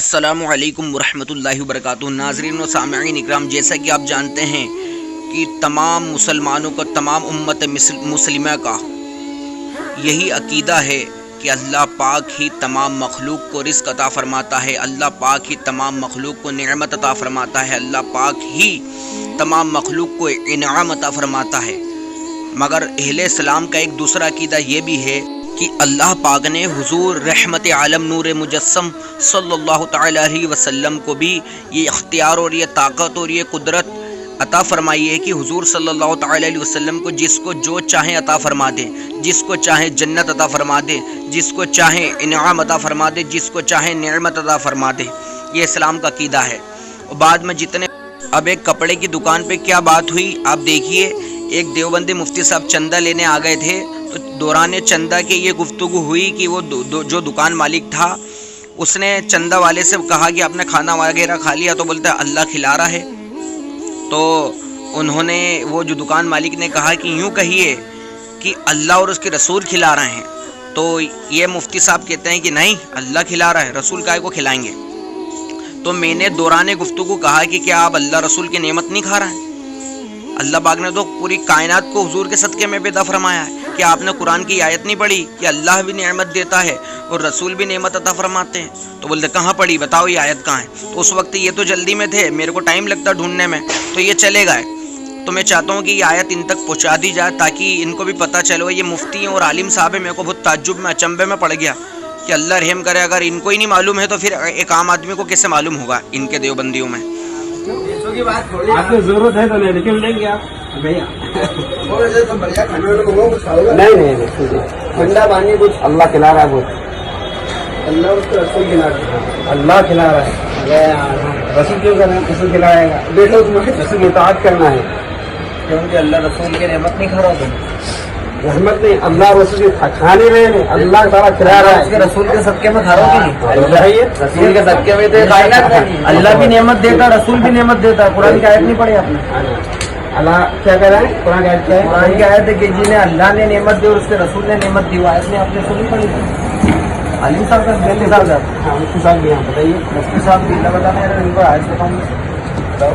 السلام علیکم ورحمۃ اللہ وبرکاتہ۔ ناظرین و سامعین اکرام، جیسا کہ آپ جانتے ہیں کہ تمام مسلمانوں کا، تمام امت مسلمہ کا یہی عقیدہ ہے کہ اللہ پاک ہی تمام مخلوق کو رزق عطا فرماتا ہے، اللہ پاک ہی تمام مخلوق کو نعمت عطا فرماتا ہے، اللہ پاک ہی تمام مخلوق کو انعام عطا فرماتا ہے۔ مگر اہل اسلام کا ایک دوسرا عقیدہ یہ بھی ہے کہ اللہ پاک نے حضور رحمت عالم نور مجسم صلی اللہ تعالی علیہ وسلم کو بھی یہ اختیار اور یہ طاقت اور یہ قدرت عطا فرمائی ہے کہ حضور صلی اللہ تعالی علیہ وسلم کو جس کو جو چاہیں عطا فرما دے، جس کو چاہے جنت عطا فرما دے، جس کو چاہے انعام عطا فرما دے، جس کو چاہے نعمت عطا فرما دے۔ یہ اسلام کا عقیدہ ہے۔ اور بعد میں جتنے اب ایک کپڑے کی دکان پہ کیا بات ہوئی آپ دیکھیے، ایک دیوبندی مفتی صاحب چندہ لینے آ گئے تھے، تو دوران چندہ کے یہ گفتگو ہوئی کہ وہ جو دکان مالک تھا اس نے چندہ والے سے کہا کہ آپ نے کھانا وغیرہ کھا لیا، تو بولتا ہے اللہ کھلا رہا ہے۔ تو انہوں نے وہ جو دکان مالک نے کہا کہ یوں کہیے کہ اللہ اور اس کے رسول کھلا رہے ہیں۔ تو یہ مفتی صاحب کہتے ہیں کہ نہیں، اللہ کھلا رہا ہے، رسول کائے کو کھلائیں گے؟ تو میں نے دوران گفتگو کہا کہ کیا آپ اللہ رسول کی نعمت نہیں کھا رہے ہیں؟ اللہ پاک نے تو پوری کائنات کو حضور کے صدقے میں پیدا فرمایا ہے۔ کیا آپ نے قرآن کی آیت نہیں پڑھی کہ اللہ بھی نعمت دیتا ہے اور رسول بھی نعمت عطا فرماتے ہیں؟ تو بولتے کہاں پڑھی، بتاؤ یہ آیت کہاں ہے؟ تو اس وقت یہ تو جلدی میں تھے، میرے کو ٹائم لگتا ڈھونڈنے میں، تو یہ چلے گئے۔ تو میں چاہتا ہوں کہ یہ آیت ان تک پہنچا دی جائے تاکہ ان کو بھی پتہ چلے۔ یہ مفتی اور عالم صاحب ہیں، میرے کو بہت تعجب میں، اچنبے میں پڑ گیا کہ اللہ رحم کرے، اگر ان کو ہی نہیں معلوم ہے تو پھر ایک عام آدمی کو کیسے معلوم ہوگا ان کے دیوبندیوں میں۔ آپ کو ضرورت ہے تو نہیں لیکن لیں گے آپ بھیا؟ نہیں ٹھنڈا پانی کچھ اللہ کھلا رہا ہے، بہت اللہ اس کو رسول کھلا رہا ہے، اللہ کھلا رہا ہے، رسول کیوں کر رہے ہیں؟ رسول کھلائے گا، دیکھو تمہیں رسول کی اطاعت کرنا ہے، کیونکہ اللہ رسول کی نعمت نہیں کھا رہا تم، رحمت نہیں، اللہ رسول کی کھا نہیں رہے ہیں، اللہ تعالیٰ کھلا رہا ہے، رسول کے صدقے میں کھا رہا ہوں، رسول کے صدقے میں تو کائنات اللہ بھی نعمت دیتا، رسول بھی نعمت دیتا۔ قرآن کی آیت نہیں پڑھی آپ نے؟ اللہ کیا کہہ رہا ہے؟ قرآن کی آیت کیا ہے؟ قرآن کی آیت ہے کہ جنہیں اللہ نے نعمت دی اور اس کے رسول نے نعمت دی، آیت نے آپ نے سنی پڑھی؟ عالم صاحب کا بے مثال صاحب، ہاں مفتی صاحب بھی یہاں بتائیے، مفتی صاحب بھی اللہ بتانا ہے، ان کو آیت بتاؤں گا، بتاؤ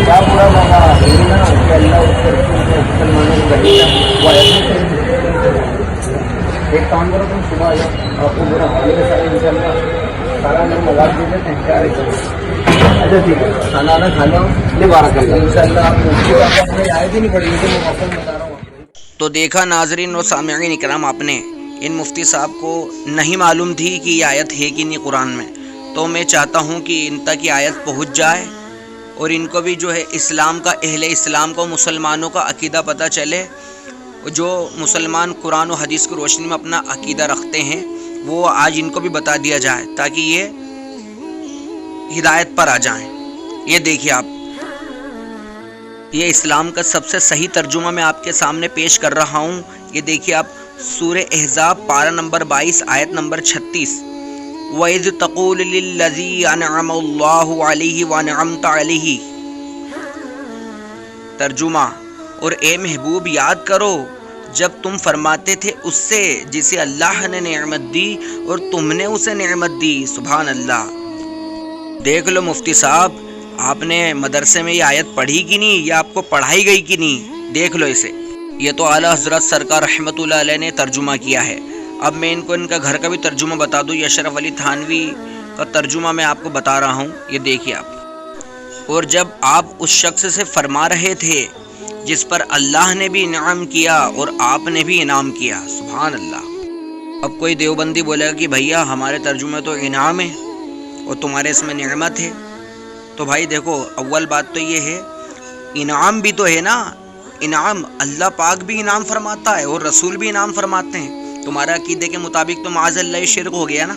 کیا پورا موقع نا کہ اللہ اس کے رسول نے مسلمانوں کو بھیجا، وہ آیت ایک کام کرو تم صبح آ جاؤ، آپ کو میرا حوالے کے ساتھ ان شاء اللہ سارا لوگ مواد دے دیتے ہیں، کیا اچھا ٹھیک ہے، کھانا آنا کھا لو، نہیں بارہ کر ان شاء اللہ آپ کو آئے بھی نہیں پڑی، لیکن میں موسم بتا رہا ہوں۔ تو دیکھا ناظرین و سامعین اکرام، آپ نے ان مفتی صاحب کو نہیں معلوم تھی کہ یہ آیت ہے کہ نہیں قرآن میں، تو میں چاہتا ہوں کہ ان تک یہ آیت پہنچ جائے اور ان کو بھی جو ہے اسلام کا، اہل اسلام کو، مسلمانوں کا عقیدہ پتہ چلے۔ جو مسلمان قرآن و حدیث کی روشنی میں اپنا عقیدہ رکھتے ہیں وہ آج ان کو بھی بتا دیا جائے تاکہ یہ ہدایت پر آ جائیں۔ یہ دیکھیے آپ، یہ اسلام کا سب سے صحیح ترجمہ میں آپ کے سامنے پیش کر رہا ہوں۔ یہ دیکھیے آپ، سورہ احزاب پارہ نمبر 22 آیت نمبر 36، وَإِذْ تَقُولُ لِلَّذِي أَنْعَمَ اللَّهُ عَلَيْهِ وَأَنْعَمْتَ عَلَيْهِ۔ ترجمہ، اور اے محبوب یاد کرو جب تم فرماتے تھے اس سے جسے اللہ نے نعمت دی اور تم نے اسے نعمت دی۔ سبحان اللہ۔ دیکھ لو مفتی صاحب، آپ نے مدرسے میں یہ آیت پڑھی کی نہیں، یا آپ کو پڑھائی گئی کی نہیں؟ دیکھ لو اسے، یہ تو اعلیٰ حضرت سرکار رحمت اللہ علیہ نے ترجمہ کیا ہے۔ اب میں ان کو ان کا گھر کا بھی ترجمہ بتا دوں، اشرف علی تھانوی کا ترجمہ میں آپ کو بتا رہا ہوں۔ یہ دیکھیے آپ، اور جب آپ اس شخص سے فرما رہے تھے جس پر اللہ نے بھی انعام کیا اور آپ نے بھی انعام کیا۔ سبحان اللہ۔ اب کوئی دیوبندی بولے گا کہ بھیا ہمارے ترجمے تو انعام ہے اور تمہارے اس میں نعمت ہے، تو بھائی دیکھو، اول بات تو یہ ہے انعام بھی تو ہے نا، انعام اللہ پاک بھی انعام فرماتا ہے اور رسول بھی انعام فرماتے ہیں۔ تمہارا عقیدے کے مطابق تو معاذ اللہ شرک ہو گیا نا،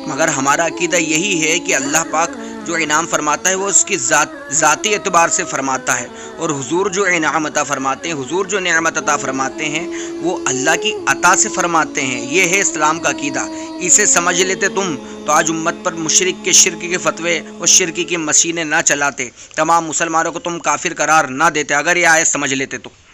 مگر ہمارا عقیدہ یہی ہے کہ اللہ پاک جو انعام فرماتا ہے وہ اس کی ذاتی اعتبار سے فرماتا ہے، اور حضور جو انعام عطا فرماتے ہیں، حضور جو نعمت عطا فرماتے ہیں وہ اللہ کی عطا سے فرماتے ہیں۔ یہ ہے اسلام کا عقیدہ۔ اسے سمجھ لیتے تم تو آج امت پر مشرک کے شرک کے فتوے اور شرک کی مشینیں نہ چلاتے، تمام مسلمانوں کو تم کافر قرار نہ دیتے، اگر یہ آیت سمجھ لیتے تو۔